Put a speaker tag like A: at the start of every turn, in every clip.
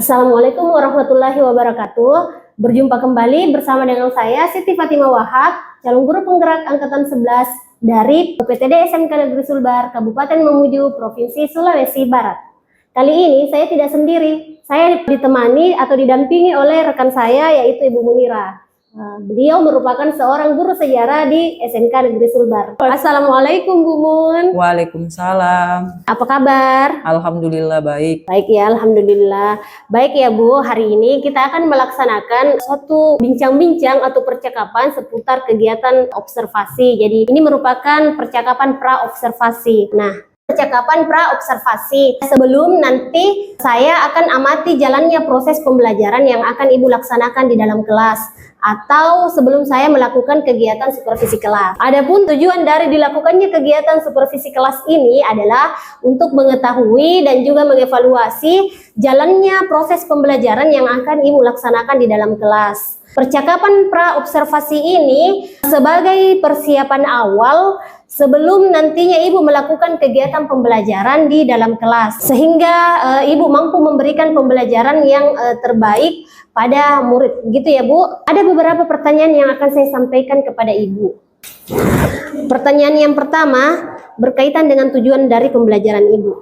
A: Assalamualaikum warahmatullahi wabarakatuh. Berjumpa kembali bersama dengan saya Siti Fatimah Wahab, calon guru penggerak angkatan 11 dari PPTD SMK Negeri Sulbar, Kabupaten Mamuju, Provinsi Sulawesi Barat. Kali ini saya tidak sendiri, saya ditemani atau didampingi oleh rekan saya yaitu Ibu Munira. Beliau merupakan seorang guru sejarah di SMK Negeri Sulbar. Assalamualaikum Bu Mun.
B: Waalaikumsalam.
A: Apa kabar?
B: Alhamdulillah baik.
A: Baik ya, Alhamdulillah. Baik ya Bu, hari ini kita akan melaksanakan suatu bincang-bincang atau percakapan seputar kegiatan observasi. Jadi ini merupakan percakapan pra-observasi. Nah, percakapan pra-observasi. Sebelum nanti saya akan amati jalannya proses pembelajaran yang akan Ibu laksanakan di dalam kelas, atau sebelum saya melakukan kegiatan supervisi kelas. Adapun tujuan dari dilakukannya kegiatan supervisi kelas ini adalah untuk mengetahui dan juga mengevaluasi jalannya proses pembelajaran yang akan Ibu laksanakan di dalam kelas. Percakapan pra-observasi ini sebagai persiapan awal sebelum nantinya Ibu melakukan kegiatan pembelajaran di dalam kelas, sehingga Ibu mampu memberikan pembelajaran yang terbaik pada murid, gitu ya Bu. Ada beberapa pertanyaan yang akan saya sampaikan kepada Ibu. Pertanyaan yang pertama berkaitan dengan tujuan dari pembelajaran Ibu.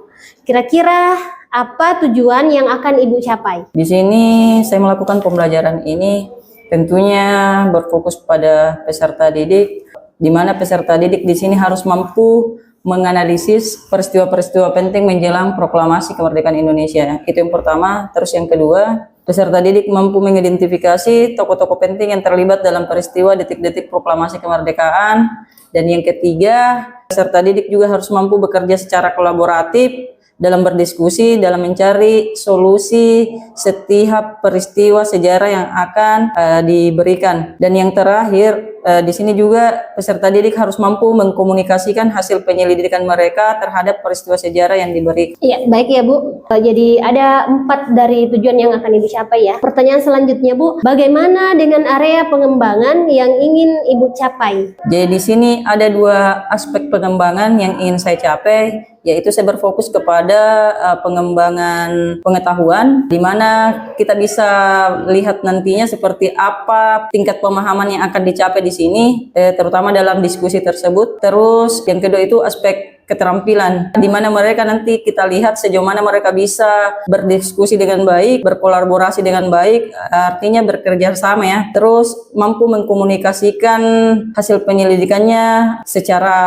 A: Kira-kira apa tujuan yang akan Ibu capai?
B: Di sini saya melakukan pembelajaran ini tentunya berfokus pada peserta didik, di mana peserta didik di sini harus mampu menganalisis peristiwa-peristiwa penting menjelang proklamasi kemerdekaan Indonesia. Itu yang pertama. Terus yang kedua, peserta didik mampu mengidentifikasi tokoh-tokoh penting yang terlibat dalam peristiwa detik-detik proklamasi kemerdekaan. Dan yang ketiga, peserta didik juga harus mampu bekerja secara kolaboratif dalam berdiskusi, dalam mencari solusi setiap peristiwa sejarah yang akan diberikan. Dan yang terakhir, di sini juga peserta didik harus mampu mengkomunikasikan hasil penyelidikan mereka terhadap peristiwa sejarah yang diberi.
A: Iya, baik ya Bu. Jadi ada 4 dari tujuan yang akan Ibu capai ya. Pertanyaan selanjutnya Bu, bagaimana dengan area pengembangan yang ingin Ibu capai?
B: Jadi di sini ada 2 aspek pengembangan yang ingin saya capai, yaitu saya berfokus kepada pengembangan pengetahuan, di mana kita bisa lihat nantinya seperti apa tingkat pemahaman yang akan dicapai di sini, terutama dalam diskusi tersebut. Terus yang kedua itu aspek keterampilan, di mana mereka nanti kita lihat sejauh mana mereka bisa berdiskusi dengan baik, berkolaborasi dengan baik, artinya bekerja sama ya. Terus mampu mengkomunikasikan hasil penyelidikannya secara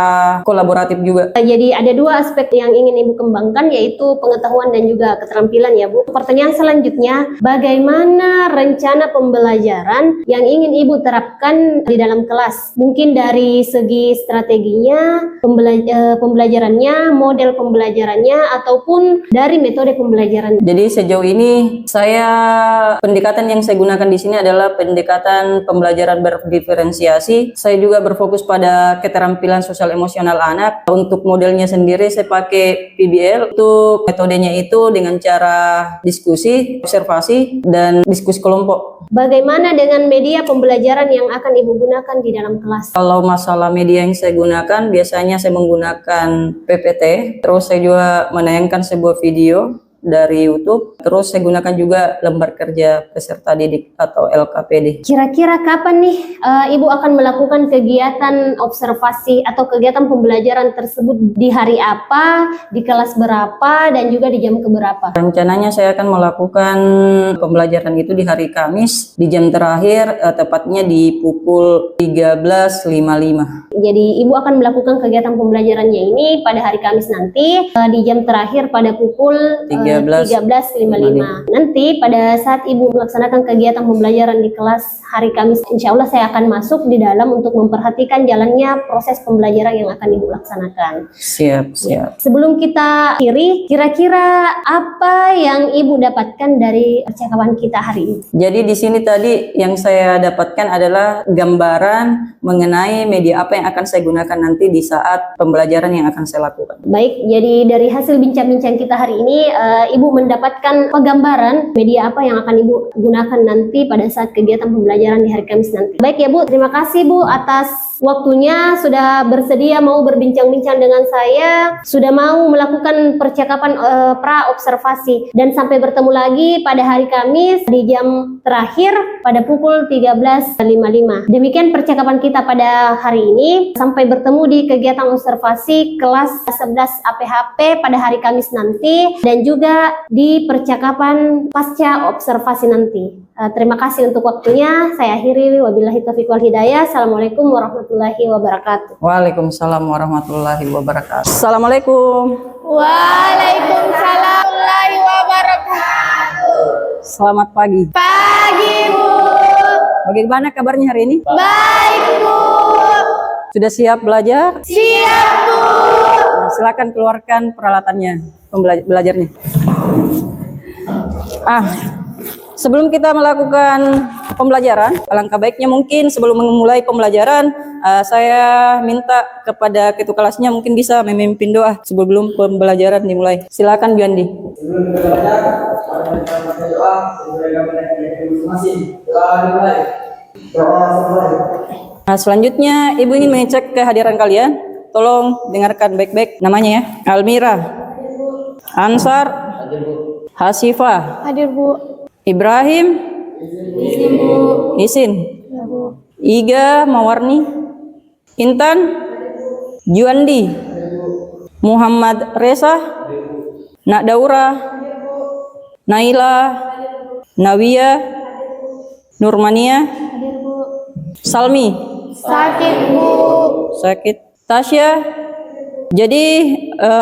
B: kolaboratif juga.
A: Jadi ada 2 aspek yang ingin Ibu kembangkan, yaitu pengetahuan dan juga keterampilan ya Bu. Pertanyaan selanjutnya, bagaimana rencana pembelajaran yang ingin Ibu terapkan di dalam kelas? Mungkin dari segi strateginya, pembelajarannya, model pembelajarannya, ataupun dari metode pembelajaran.
B: Jadi sejauh ini pendekatan yang saya gunakan di sini adalah pendekatan pembelajaran berdiferensiasi. Saya juga berfokus pada keterampilan sosial emosional anak. Untuk modelnya sendiri saya pakai PBL. Untuk metodenya itu dengan cara diskusi, observasi, dan diskusi kelompok.
A: Bagaimana dengan media pembelajaran yang akan Ibu gunakan di dalam kelas?
B: Kalau masalah media yang saya gunakan, biasanya saya menggunakan PPT, terus saya juga menayangkan sebuah video dari YouTube, terus saya gunakan juga lembar kerja peserta didik atau LKPD.
A: Kira-kira kapan nih Ibu akan melakukan kegiatan observasi atau kegiatan pembelajaran tersebut? Di hari apa, di kelas berapa, dan juga di jam keberapa?
B: Rencananya saya akan melakukan pembelajaran itu di hari Kamis, di jam terakhir, tepatnya di pukul 13.55.
A: Jadi Ibu akan melakukan kegiatan pembelajarannya ini pada hari Kamis nanti, di jam terakhir pada pukul 13.55. Nanti pada saat Ibu melaksanakan kegiatan pembelajaran di kelas hari Kamis, insya Allah saya akan masuk di dalam untuk memperhatikan jalannya proses pembelajaran yang akan Ibu laksanakan.
B: Siap.
A: Sebelum kita akhiri, kira-kira apa yang Ibu dapatkan dari percakapan kita hari ini?
B: Jadi di sini tadi yang saya dapatkan adalah gambaran mengenai media apa yang akan saya gunakan nanti di saat pembelajaran yang akan saya lakukan.
A: Baik, jadi dari hasil bincang-bincang kita hari ini, Ibu mendapatkan penggambaran media apa yang akan Ibu gunakan nanti pada saat kegiatan pembelajaran di hari Kamis nanti. Baik ya Bu, terima kasih Bu atas waktunya, sudah bersedia mau berbincang-bincang dengan saya, sudah mau melakukan percakapan pra observasi, dan sampai bertemu lagi pada hari Kamis di jam terakhir pada pukul 13.55. Demikian percakapan kita pada hari ini. Sampai bertemu di kegiatan observasi kelas 11 APHP pada hari Kamis nanti, dan juga di percakapan pasca observasi nanti. Terima kasih untuk waktunya. Saya akhiri. Wabillahi taufiq wal hidayah. Assalamualaikum warahmatullahi wabarakatuh.
B: Waalaikumsalam warahmatullahi wabarakatuh. Assalamualaikum.
C: Waalaikumsalam warahmatullahi wabarakatuh.
B: Selamat pagi.
C: Pagi Bu.
B: Bagaimana kabarnya hari ini?
C: Baik Bu.
B: Sudah siap belajar?
C: Siap Bu.
B: Nah, silakan keluarkan peralatannya, belajarnya. Sebelum kita melakukan pembelajaran, alangkah baiknya mungkin sebelum memulai pembelajaran, saya minta kepada ketua kelasnya mungkin bisa memimpin doa sebelum pembelajaran dimulai. Silakan Bu Andi.
D: Sebelum kita belajar, mari kita baca doa sesuai gambaran yang masing-masing. Doa dimulai. Doa selesai.
B: Nah, selanjutnya Ibu ingin mengecek kehadiran kalian. Tolong dengarkan baik-baik namanya ya. Almira, Ansar, Hasifah,
C: Hadir Bu.
B: Ibrahim, Isin, Iga Mawarni, Intan, Juandi, Muhammad Reza, Nak Daura, Naila, Nawia, Nurmania, Salmi,
C: Sakit Bu.
B: sakit, Tasya. Jadi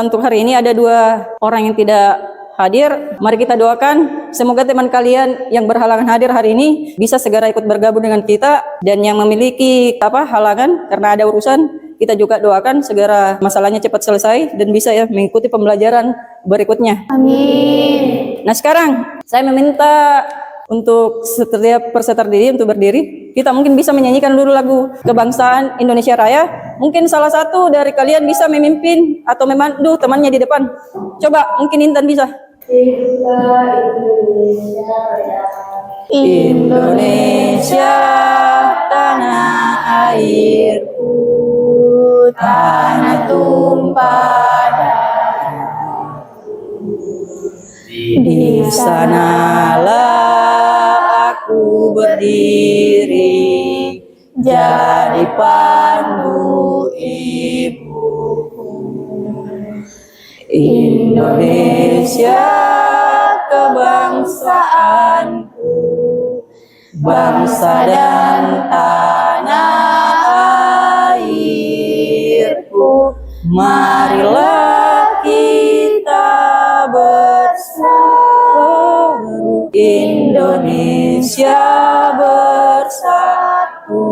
B: untuk hari ini ada 2 orang yang tidak hadir. Mari kita doakan semoga teman kalian yang berhalangan hadir hari ini bisa segera ikut bergabung dengan kita, dan yang memiliki halangan karena ada urusan, kita juga doakan segera masalahnya cepat selesai dan bisa ya mengikuti pembelajaran berikutnya.
C: Amin.
B: Nah, sekarang saya meminta untuk setiap peserta diri untuk berdiri. Kita mungkin bisa menyanyikan dulu lagu kebangsaan Indonesia Raya. Mungkin salah satu dari kalian bisa memimpin atau memandu temannya di depan. Coba, mungkin Intan bisa. Indonesia tanah airku, tanah tumpah di sanalah aku berdiri, jadi pandu ibuku. Indonesia kebangsaanku, bangsa dan tanah airku. Marilah kita bersatu, Indonesia bersatu.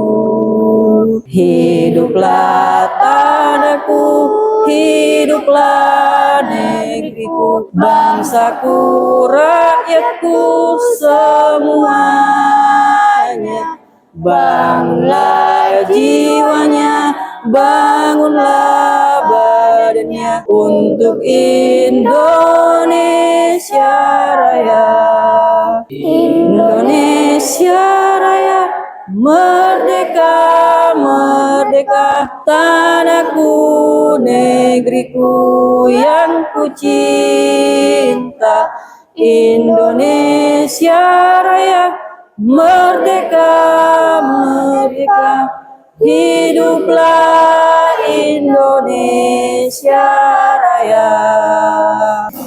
B: Hiduplah tanahku, hiduplah negeriku, bangsaku, rakyatku semuanya. Bangunlah jiwanya, bangunlah badannya untuk Indonesia Raya. Indonesia Raya, merdeka, merdeka, tanahku, negeriku yang ku cinta. Indonesia Raya, merdeka, merdeka, hiduplah Indonesia Raya.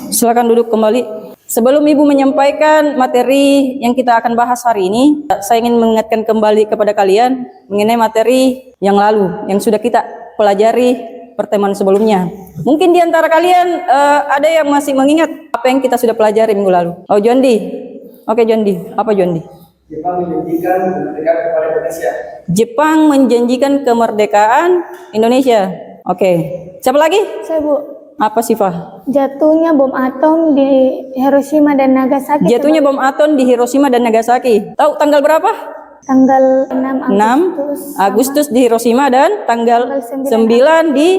B: Silakan duduk kembali. Sebelum Ibu menyampaikan materi yang kita akan bahas hari ini, saya ingin mengingatkan kembali kepada kalian mengenai materi yang lalu, yang sudah kita pelajari pertemuan sebelumnya. Mungkin di antara kalian ada yang masih mengingat apa yang kita sudah pelajari minggu lalu. Oh, Jondi. Oke, Jondi. Apa Jondi?
D: Jepang menjanjikan kemerdekaan kepada Indonesia.
B: Jepang menjanjikan kemerdekaan Indonesia. Oke. Siapa lagi?
C: Saya Bu.
B: Apa Sifah?
C: Jatuhnya bom atom di Hiroshima dan Nagasaki.
B: Jatuhnya bom atom di Hiroshima dan Nagasaki. Tahu tanggal berapa?
C: Tanggal 6
B: 6 Agustus di Hiroshima dan tanggal 9 di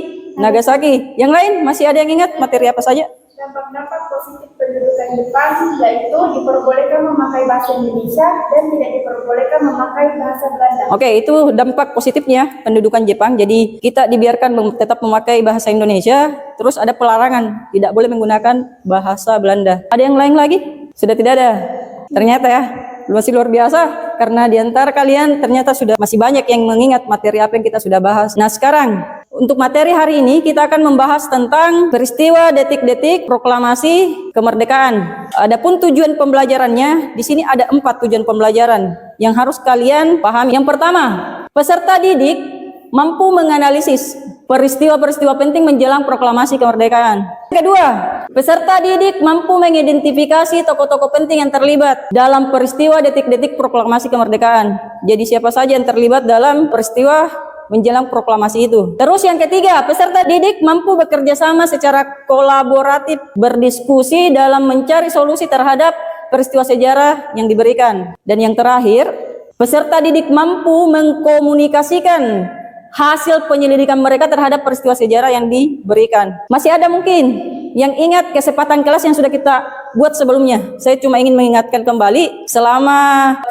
B: Nagasaki. Yang lain masih ada yang ingat materi apa saja?
E: Dampak-dampak positif pendudukan Jepang yaitu diperbolehkan memakai bahasa Indonesia dan tidak diperbolehkan memakai bahasa Belanda.
B: Oke, itu dampak positifnya pendudukan Jepang. Jadi kita dibiarkan tetap memakai bahasa Indonesia, terus ada pelarangan tidak boleh menggunakan bahasa Belanda. Ada yang lain lagi? Sudah tidak ada. Ternyata ya, masih luar biasa karena di antara kalian ternyata sudah masih banyak yang mengingat materi apa yang kita sudah bahas. Nah, sekarang untuk materi hari ini kita akan membahas tentang peristiwa detik-detik proklamasi kemerdekaan. Adapun tujuan pembelajarannya, di sini ada 4 tujuan pembelajaran yang harus kalian pahami. Yang pertama, peserta didik mampu menganalisis peristiwa-peristiwa penting menjelang proklamasi kemerdekaan. Kedua, peserta didik mampu mengidentifikasi tokoh-tokoh penting yang terlibat dalam peristiwa detik-detik proklamasi kemerdekaan. Jadi siapa saja yang terlibat dalam peristiwa menjelang proklamasi itu. Terus yang ketiga, peserta didik mampu bekerja sama secara kolaboratif, berdiskusi dalam mencari solusi terhadap peristiwa sejarah yang diberikan. Dan yang terakhir, peserta didik mampu mengkomunikasikan hasil penyelidikan mereka terhadap peristiwa sejarah yang diberikan. Masih ada mungkin yang ingat kesepakatan kelas yang sudah kita buat sebelumnya. Saya cuma ingin mengingatkan kembali, selama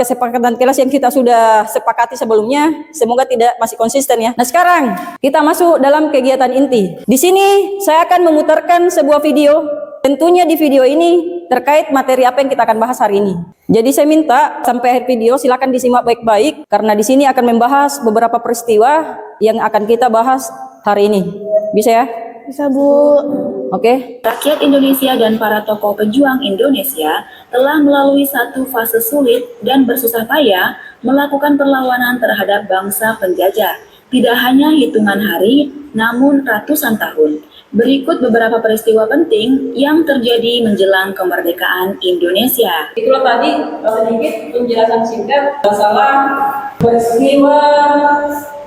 B: kesepakatan kelas yang kita sudah sepakati sebelumnya, semoga tidak masih konsisten ya. Nah, sekarang kita masuk dalam kegiatan inti. Di sini saya akan memutarkan sebuah video. Tentunya di video ini terkait materi apa yang kita akan bahas hari ini. Jadi saya minta sampai akhir video silakan disimak baik-baik karena di sini akan membahas beberapa peristiwa yang akan kita bahas hari ini. Bisa ya?
C: Bisa, Bu.
B: Oke.
F: Rakyat Indonesia dan para tokoh pejuang Indonesia telah melalui satu fase sulit dan bersusah payah melakukan perlawanan terhadap bangsa penjajah. Tidak hanya hitungan hari, namun ratusan tahun. Berikut beberapa peristiwa penting yang terjadi menjelang kemerdekaan Indonesia.
B: Itulah tadi sedikit penjelasan singkat masalah peristiwa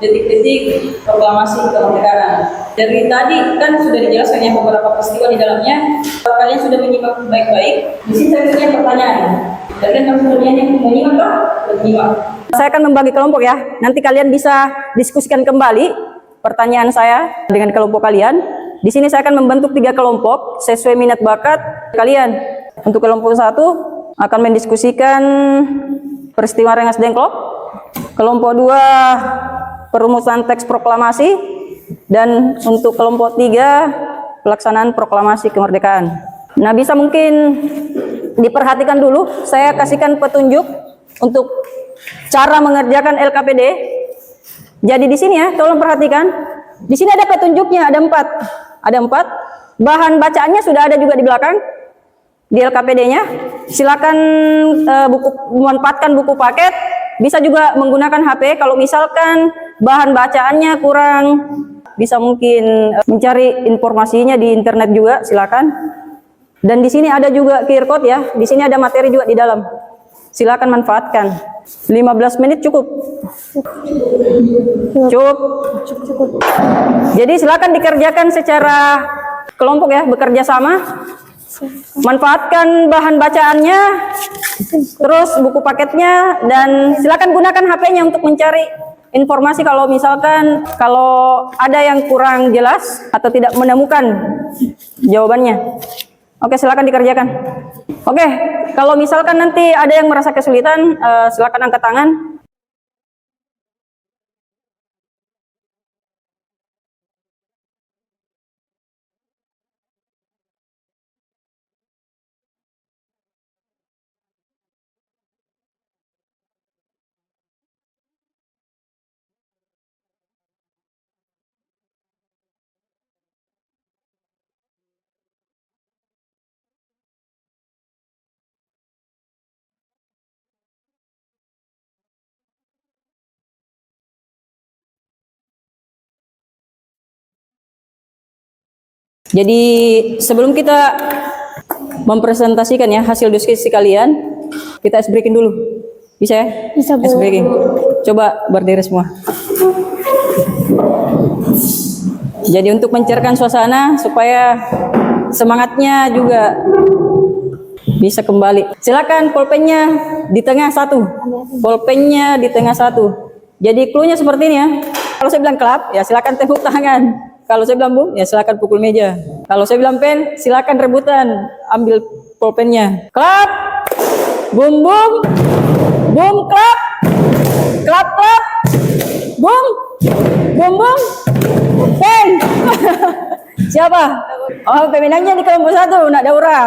B: detik-detik proklamasi kemerdekaan. Dari tadi kan sudah dijelaskan ya beberapa peristiwa di dalamnya. Kalian sudah menyimak baik-baik. Di sini saya punya pertanyaan. Kalian harus menyimak Pak? Menyimak. Saya akan membagi kelompok ya. Nanti kalian bisa diskusikan kembali pertanyaan saya dengan kelompok kalian. Di sini saya akan membentuk 3 kelompok sesuai minat bakat kalian. Untuk kelompok 1 akan mendiskusikan peristiwa Rengas Dengklok. Kelompok 2 perumusan teks proklamasi. Dan untuk kelompok 3 pelaksanaan proklamasi kemerdekaan. Nah, bisa mungkin diperhatikan dulu. Saya kasihkan petunjuk untuk cara mengerjakan LKPD. Jadi di sini ya, tolong perhatikan. Di sini ada petunjuknya, ada 4. Ada 4. Bahan bacaannya sudah ada juga di belakang di LKPD-nya. Silakan manfaatkan buku paket. Bisa juga menggunakan HP. Kalau misalkan bahan bacaannya kurang, bisa mungkin mencari informasinya di internet juga. Silakan. Dan di sini ada juga QR code ya. Di sini ada materi juga di dalam. Silakan manfaatkan. 15 menit cukup. Cukup. Jadi silakan dikerjakan secara kelompok ya, bekerja sama. Manfaatkan bahan bacaannya, terus buku paketnya, dan silakan gunakan HP-nya untuk mencari informasi kalau misalkan ada yang kurang jelas atau tidak menemukan jawabannya. Oke, silakan dikerjakan. Oke, kalau misalkan nanti ada yang merasa kesulitan, silakan angkat tangan. Jadi sebelum kita mempresentasikan ya hasil diskusi kalian, kita ice breaking dulu. Bisa ya?
C: Bisa, Bu.
B: Ice breaking. Coba berdiri semua. Jadi untuk mencairkan suasana supaya semangatnya juga bisa kembali. Silakan pulpennya di tengah satu. Pulpennya di tengah satu. Jadi clue-nya seperti ini ya. Kalau saya bilang clap, ya silakan tepuk tangan. Kalau saya bilang bum, ya silakan pukul meja. Kalau saya bilang pen, silakan rebutan, ambil pulpennya. Klap, bum bum, bum klap, klap klap, bum, bum bum, pen. Siapa? Oh, pemenangnya di kelompok 1, Nak Daura.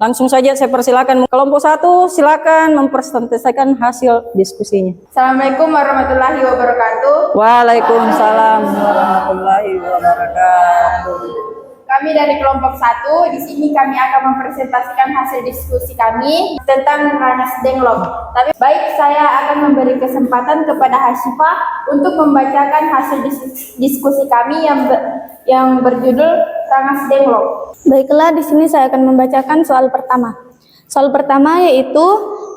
B: Langsung saja saya persilakan kelompok 1, silakan mempresentasikan hasil diskusinya.
E: Assalamualaikum warahmatullahi wabarakatuh.
B: Waalaikumsalam warahmatullahi wabarakatuh.
E: Kami dari kelompok 1, di sini kami akan mempresentasikan hasil diskusi kami tentang Rangas Denglok. Tapi baik, saya akan memberi kesempatan kepada Hasifah untuk membacakan hasil diskusi kami yang berjudul Rangas Denglok.
C: Baiklah, di sini saya akan membacakan soal pertama. Soal pertama yaitu,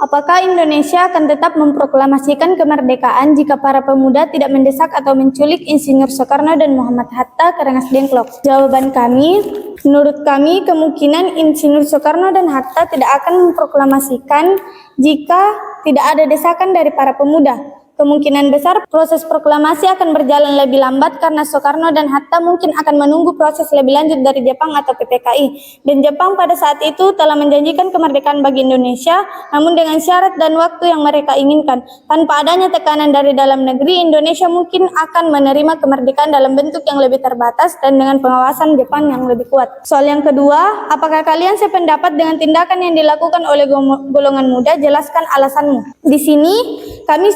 C: apakah Indonesia akan tetap memproklamasikan kemerdekaan jika para pemuda tidak mendesak atau menculik Insinyur Soekarno dan Muhammad Hatta ke Rengas Dengklok? Jawaban kami, menurut kami kemungkinan Insinyur Soekarno dan Hatta tidak akan memproklamasikan jika tidak ada desakan dari para pemuda. Kemungkinan besar proses proklamasi akan berjalan lebih lambat karena Soekarno dan Hatta mungkin akan menunggu proses lebih lanjut dari Jepang atau PPKI. Dan Jepang pada saat itu telah menjanjikan kemerdekaan bagi Indonesia, namun dengan syarat dan waktu yang mereka inginkan. Tanpa adanya tekanan dari dalam negeri, Indonesia mungkin akan menerima kemerdekaan dalam bentuk yang lebih terbatas dan dengan pengawasan Jepang yang lebih kuat. Soal yang kedua, apakah kalian sependapat dengan tindakan yang dilakukan oleh golongan muda? Jelaskan alasanmu. Di sini kami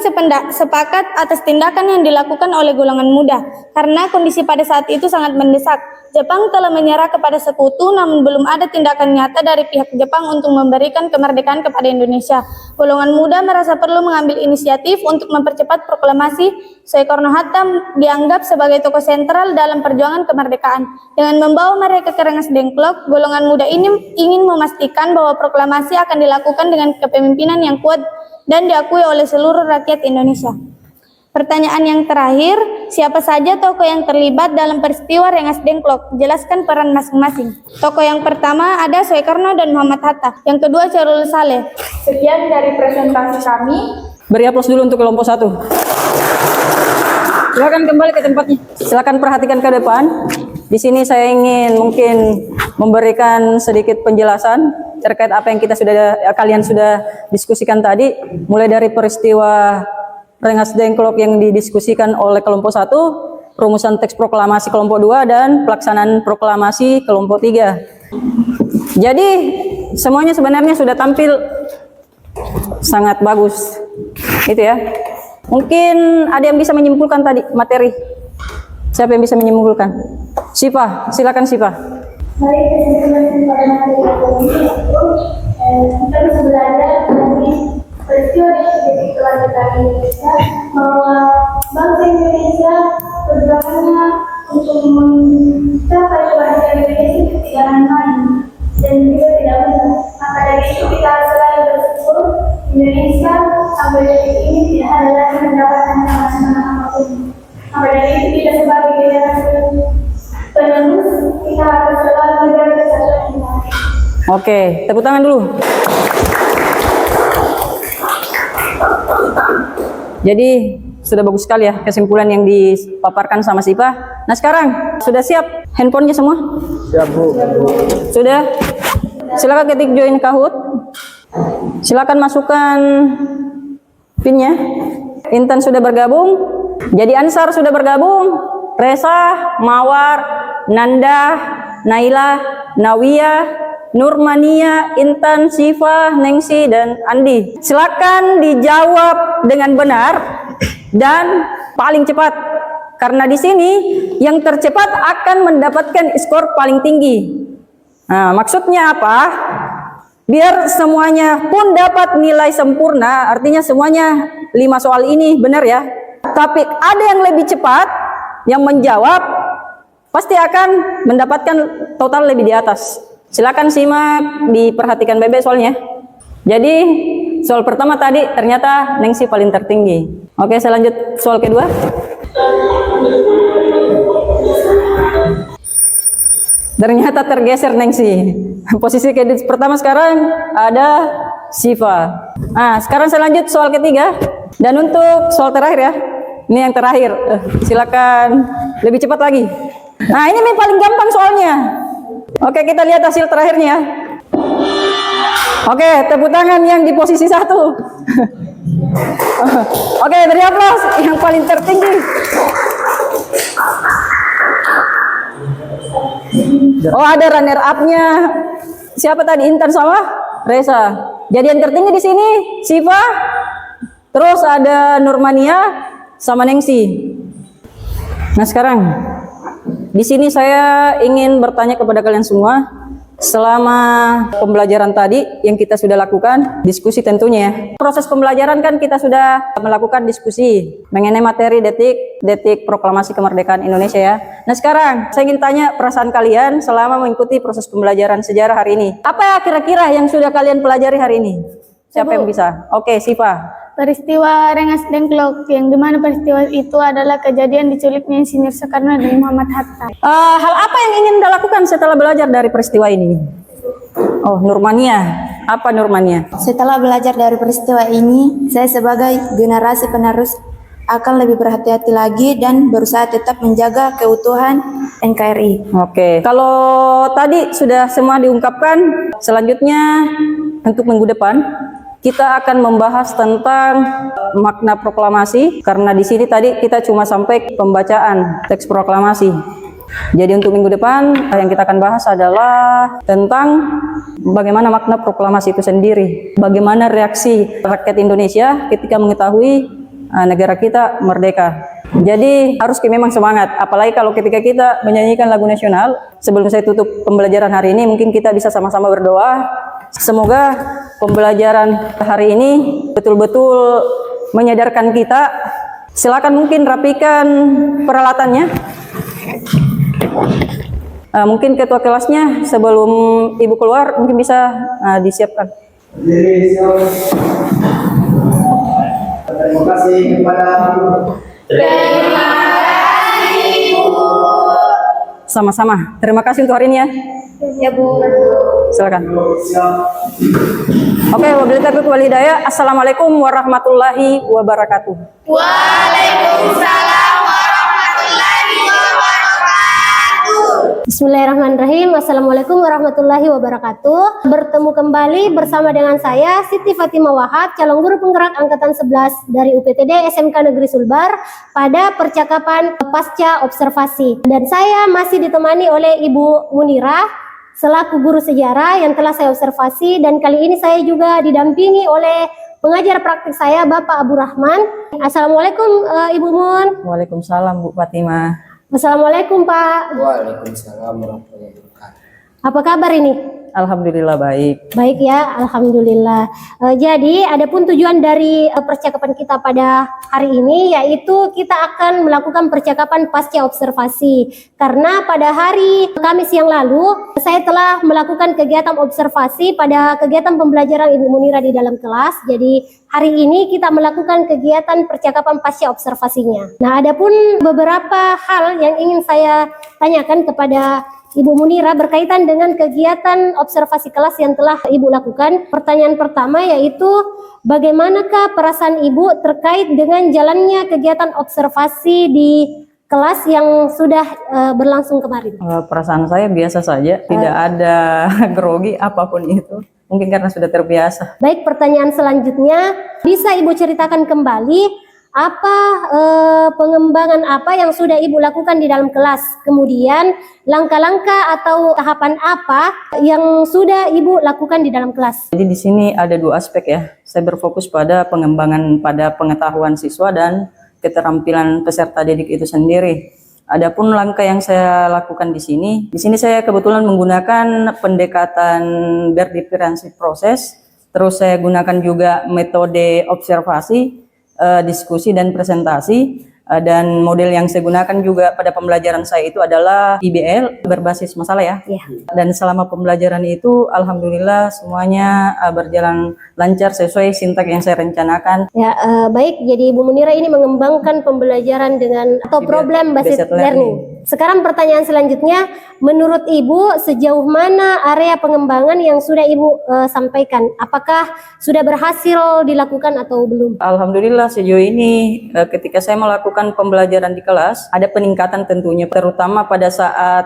C: sepakat atas tindakan yang dilakukan oleh golongan muda karena kondisi pada saat itu sangat mendesak. Jepang telah menyerah kepada sekutu, namun belum ada tindakan nyata dari pihak Jepang untuk memberikan kemerdekaan kepada Indonesia. Golongan muda merasa perlu mengambil inisiatif untuk mempercepat proklamasi. Soekarno-Hatta dianggap sebagai tokoh sentral dalam perjuangan kemerdekaan. Dengan membawa mereka ke Rengas Dengklok, golongan muda ini ingin memastikan bahwa proklamasi akan dilakukan dengan kepemimpinan yang kuat dan diakui oleh seluruh rakyat Indonesia. Pertanyaan yang terakhir, siapa saja tokoh yang terlibat dalam peristiwa Rengas Dengklok? Jelaskan peran masing-masing. Tokoh yang pertama ada Soekarno dan Muhammad Hatta. Yang kedua Charles Saleh.
E: Sekian dari presentasi kami.
B: Beri aplaus dulu untuk kelompok 1. Silakan kembali ke tempatnya. Silakan perhatikan ke depan. Di sini saya ingin mungkin memberikan sedikit penjelasan terkait apa yang kalian sudah diskusikan tadi, mulai dari peristiwa Rengas Dengklok yang didiskusikan oleh kelompok 1, rumusan teks proklamasi kelompok 2, dan pelaksanaan proklamasi kelompok 3. Jadi semuanya sebenarnya sudah tampil sangat bagus, gitu ya. Mungkin ada yang bisa menyimpulkan tadi materi. Siapa yang bisa menyimpulkan? Sipa, silakan Sipa.
G: Baik, kesimpulan pada materi ini kita bisa belajar dari peristiwa yang terjadi di kemerdekaan Indonesia bahwa bangsa Indonesia perjuangannya untuk mencapai kemerdekaan Indonesia tidak main dan juga tidak mudah. Maka dari itu kita selalu bersyukur Indonesia sampai detik ini tidak ada lagi mendapatkan kemenangan apapun. Maka dari itu kita sebagai generasi penerus kita harus selalu menjaga kesatuan kita.
B: Oke, tepuk tangan dulu. Jadi sudah bagus sekali ya kesimpulan yang dipaparkan sama Sipa. Nah sekarang sudah siap handphonenya semua?
D: Siap, Bu.
B: Sudah? Silakan ketik join Kahoot. Silakan masukkan pinnya. Intan sudah bergabung. Jadi Ansar sudah bergabung. Resa, Mawar, Nanda, Naila, Nawia, Nurmania, Intan, Siva, Nengsi, dan Andi. Silakan dijawab dengan benar dan paling cepat. Karena di sini yang tercepat akan mendapatkan skor paling tinggi. Nah, maksudnya apa? Biar semuanya pun dapat nilai sempurna, artinya semuanya 5 soal ini benar ya. Tapi ada yang lebih cepat yang menjawab pasti akan mendapatkan total lebih di atas. Silakan simak, diperhatikan Bebe soalnya. Jadi soal pertama tadi ternyata Nengsi paling tertinggi. Oke, saya lanjut soal kedua. Ternyata tergeser Nengsi. Posisi pertama sekarang ada Siva. Nah, sekarang saya lanjut soal ketiga. Dan untuk soal terakhir ya. Ini yang terakhir. Silakan lebih cepat lagi. Nah, ini yang paling gampang soalnya. Oke, kita lihat hasil terakhirnya. Oke, tepuk tangan yang di posisi 1. Oke, beri aplaus yang paling tertinggi. Oh, ada runner up-nya. Siapa tadi? Intan sama Reza. Jadi yang tertinggi di sini Siva. Terus ada Nurmania sama Nengsi. Nah, sekarang di sini saya ingin bertanya kepada kalian semua, selama pembelajaran tadi yang kita sudah lakukan, diskusi tentunya ya. Proses pembelajaran kan kita sudah melakukan diskusi mengenai materi detik proklamasi kemerdekaan Indonesia ya. Nah, sekarang saya ingin tanya perasaan kalian selama mengikuti proses pembelajaran sejarah hari ini. Apa ya kira-kira yang sudah kalian pelajari hari ini? Siapa yang bisa? Oke, Siva.
C: Peristiwa Rengas Dengklok, yang dimana peristiwa itu adalah kejadian diculiknya Insinyur Soekarno dan Muhammad Hatta.
B: Hal apa yang ingin Anda lakukan setelah belajar dari peristiwa ini? Oh, Nurmania. Apa Nurmania?
H: Setelah belajar dari peristiwa ini, saya sebagai generasi penerus akan lebih berhati-hati lagi dan berusaha tetap menjaga keutuhan NKRI.
B: Oke, kalau tadi sudah semua diungkapkan, selanjutnya untuk minggu depan kita akan membahas tentang makna proklamasi, karena di sini tadi kita cuma sampai pembacaan teks proklamasi. Jadi untuk minggu depan yang kita akan bahas adalah tentang bagaimana makna proklamasi itu sendiri, bagaimana reaksi rakyat Indonesia ketika mengetahui negara kita merdeka. Jadi harus memang semangat, apalagi kalau ketika kita menyanyikan lagu nasional. Sebelum saya tutup pembelajaran hari ini, mungkin kita bisa sama-sama berdoa. Semoga pembelajaran hari ini betul-betul menyadarkan kita. Silakan mungkin rapikan peralatannya. Mungkin ketua kelasnya sebelum ibu keluar mungkin bisa disiapkan.
D: Terima kasih kepada
B: Sama-sama. Terima kasih untuk hari ini ya.
C: Ya Bu.
B: Silakan. Oke, wabillahi taufiq wal hidayah. Assalamualaikum warahmatullahi wabarakatuh.
A: Bismillahirrahmanirrahim. Assalamualaikum warahmatullahi wabarakatuh. Bertemu kembali bersama dengan saya Siti Fatimah Wahab, calon guru penggerak angkatan 11 dari UPTD SMK Negeri Sulbar pada percakapan pasca observasi. Dan saya masih ditemani oleh Ibu Munira selaku guru sejarah yang telah saya observasi, dan kali ini saya juga didampingi oleh pengajar praktik saya Bapak Abu Rahman. Assalamualaikum Ibu Mun.
B: Waalaikumsalam Bu Fatimah.
A: Assalamualaikum Pak.
D: Waalaikumsalam warahmatullahi wabarakatuh.
A: Apa kabar ini?
B: Alhamdulillah baik.
A: Baik ya, alhamdulillah. Jadi adapun tujuan dari percakapan kita pada hari ini yaitu kita akan melakukan percakapan pasca observasi. Karena pada hari Kamis yang lalu saya telah melakukan kegiatan observasi pada kegiatan pembelajaran Ibu Munira di dalam kelas. Jadi hari ini kita melakukan kegiatan percakapan pasca observasinya. Nah, adapun beberapa hal yang ingin saya tanyakan kepada Ibu Munira berkaitan dengan kegiatan observasi kelas yang telah Ibu lakukan. Pertanyaan pertama yaitu bagaimanakah perasaan Ibu terkait dengan jalannya kegiatan observasi di kelas yang sudah berlangsung kemarin?
B: Perasaan saya biasa saja, tidak ada grogi apapun itu. Mungkin karena sudah terbiasa.
A: Baik, pertanyaan selanjutnya, bisa Ibu ceritakan kembali apa pengembangan apa yang sudah Ibu lakukan di dalam kelas? Kemudian langkah-langkah atau tahapan apa yang sudah Ibu lakukan di dalam kelas?
B: Jadi di sini ada dua aspek ya. Saya berfokus pada pengembangan pada pengetahuan siswa dan keterampilan peserta didik itu sendiri. Adapun langkah yang saya lakukan di sini saya kebetulan menggunakan pendekatan berdiferensi proses. Terus saya gunakan juga metode observasi, diskusi dan presentasi, dan model yang saya gunakan juga pada pembelajaran saya itu adalah IBL berbasis masalah ya. Dan selama pembelajaran itu alhamdulillah semuanya berjalan lancar sesuai sintak yang saya rencanakan.
A: Ya, baik. Jadi Ibu Munira ini mengembangkan pembelajaran dengan atau problem based learning. Sekarang pertanyaan selanjutnya, menurut Ibu sejauh mana area pengembangan yang sudah Ibu sampaikan? Apakah sudah berhasil dilakukan atau belum?
B: Alhamdulillah sejauh ini ketika saya melakukan pembelajaran di kelas ada peningkatan tentunya, terutama pada saat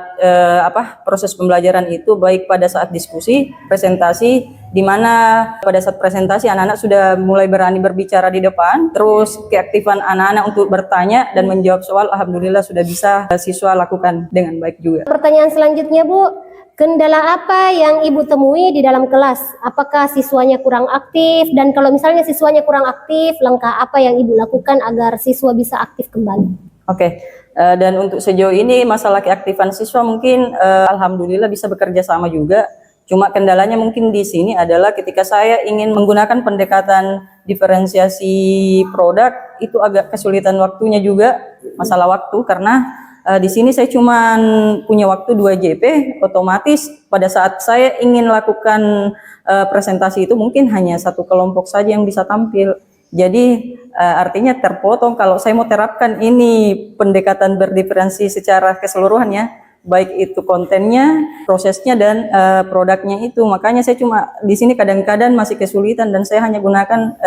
B: proses pembelajaran itu, baik pada saat diskusi, presentasi, di mana pada saat presentasi anak-anak sudah mulai berani berbicara di depan, terus keaktifan anak-anak untuk bertanya dan menjawab soal alhamdulillah sudah bisa siswa lakukan dengan baik juga.
A: Pertanyaan selanjutnya Bu, kendala apa yang Ibu temui di dalam kelas? Apakah siswanya kurang aktif? Dan kalau misalnya siswanya kurang aktif, langkah apa yang Ibu lakukan agar siswa bisa aktif kembali?
B: Oke. Dan untuk sejauh ini masalah keaktifan siswa mungkin alhamdulillah bisa bekerja sama juga. Cuma kendalanya mungkin di sini adalah ketika saya ingin menggunakan pendekatan diferensiasi produk itu agak kesulitan waktunya juga, masalah waktu, karena di sini saya cuma punya waktu 2 JP, otomatis pada saat saya ingin lakukan presentasi itu mungkin hanya satu kelompok saja yang bisa tampil. Jadi artinya terpotong kalau saya mau terapkan ini pendekatan berdiferensi secara keseluruhannya, baik itu kontennya, prosesnya, dan produknya itu. Makanya saya cuma di sini kadang-kadang masih kesulitan dan saya hanya gunakan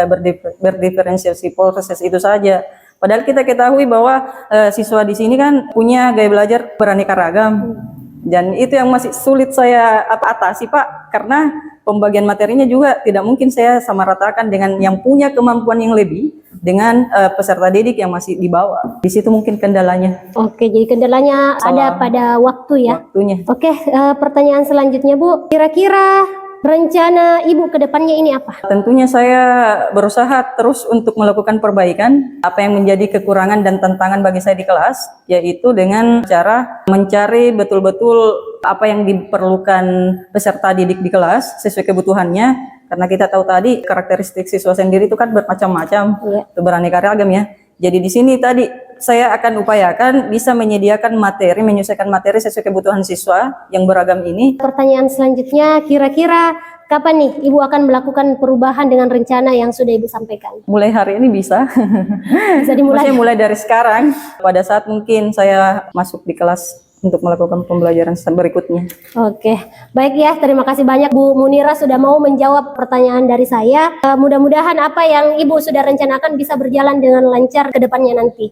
B: berdiferensiasi proses itu saja. Padahal kita ketahui bahwa siswa di sini kan punya gaya belajar beraneka ragam. Dan itu yang masih sulit saya atasi Pak, karena pembagian materinya juga tidak mungkin saya samaratakan dengan yang punya kemampuan yang lebih dengan peserta didik yang masih di bawah. Di situ mungkin kendalanya.
A: Oke, jadi kendalanya ada pada waktu ya?
B: Waktunya.
A: Oke, pertanyaan selanjutnya Bu, kira-kira rencana Ibu ke depannya ini apa?
B: Tentunya saya berusaha terus untuk melakukan perbaikan apa yang menjadi kekurangan dan tantangan bagi saya di kelas, yaitu dengan cara mencari betul-betul apa yang diperlukan peserta didik di kelas sesuai kebutuhannya, karena kita tahu tadi karakteristik siswa sendiri itu kan bermacam-macam, itu beraneka ragam ya. Jadi di sini tadi saya akan upayakan bisa menyediakan materi, menyesuaikan materi sesuai kebutuhan siswa yang beragam ini.
A: Pertanyaan selanjutnya, kira-kira kapan nih Ibu akan melakukan perubahan dengan rencana yang sudah Ibu sampaikan?
B: Mulai hari ini bisa.
A: Bisa dimulai?
B: Maksudnya mulai dari sekarang, pada saat mungkin saya masuk di kelas untuk melakukan pembelajaran berikutnya.
A: Oke, baik ya, terima kasih banyak Bu Munira sudah mau menjawab pertanyaan dari saya. Mudah-mudahan apa yang Ibu sudah rencanakan bisa berjalan dengan lancar ke depannya nanti.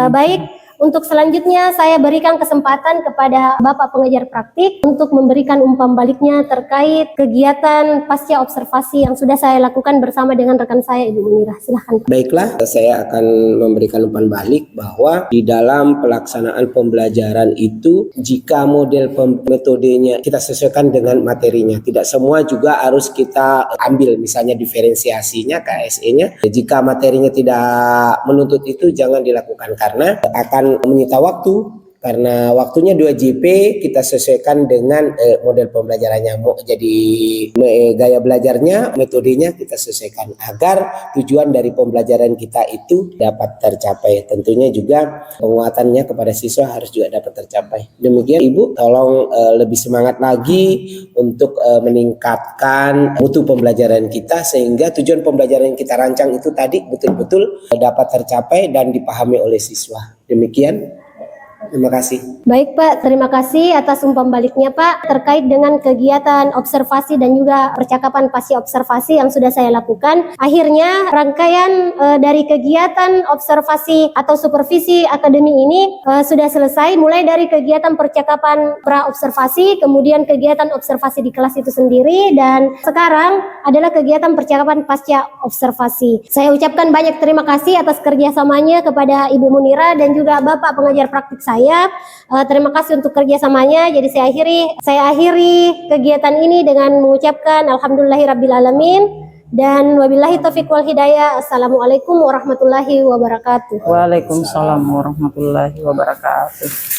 A: Baik, untuk selanjutnya saya berikan kesempatan kepada Bapak pengajar praktik untuk memberikan umpan baliknya terkait kegiatan pasca observasi yang sudah saya lakukan bersama dengan rekan saya Ibu Munira. Silahkan.
I: Baiklah, saya akan memberikan umpan balik bahwa di dalam pelaksanaan pembelajaran itu jika model metodenya kita sesuaikan dengan materinya, tidak semua juga harus kita ambil misalnya diferensiasinya, KSE-nya. Jika materinya tidak menuntut itu jangan dilakukan karena akan menyita waktu, karena waktunya 2 JP kita sesuaikan dengan model pembelajarannya, jadi gaya belajarnya, metodenya kita sesuaikan agar tujuan dari pembelajaran kita itu dapat tercapai. Tentunya juga penguatannya kepada siswa harus juga dapat tercapai. Demikian Ibu, tolong lebih semangat lagi untuk meningkatkan mutu pembelajaran kita sehingga tujuan pembelajaran yang kita rancang itu tadi betul-betul dapat tercapai dan dipahami oleh siswa. Demikian. Terima kasih.
A: Baik Pak, terima kasih atas umpan baliknya Pak terkait dengan kegiatan observasi dan juga percakapan pasca observasi yang sudah saya lakukan. Akhirnya rangkaian dari kegiatan observasi atau supervisi akademi ini sudah selesai, mulai dari kegiatan percakapan pra observasi, kemudian kegiatan observasi di kelas itu sendiri, dan sekarang adalah kegiatan percakapan pasca observasi. Saya ucapkan banyak terima kasih atas kerjasamanya kepada Ibu Munira dan juga Bapak pengajar praktik saya. Terima kasih untuk kerjasamanya. Jadi saya akhiri kegiatan ini dengan mengucapkan alhamdulillahirabbil-alamin dan wabillahi taufiq wal hidayah. Assalamualaikum warahmatullahi wabarakatuh.
B: Waalaikumsalam warahmatullahi wabarakatuh.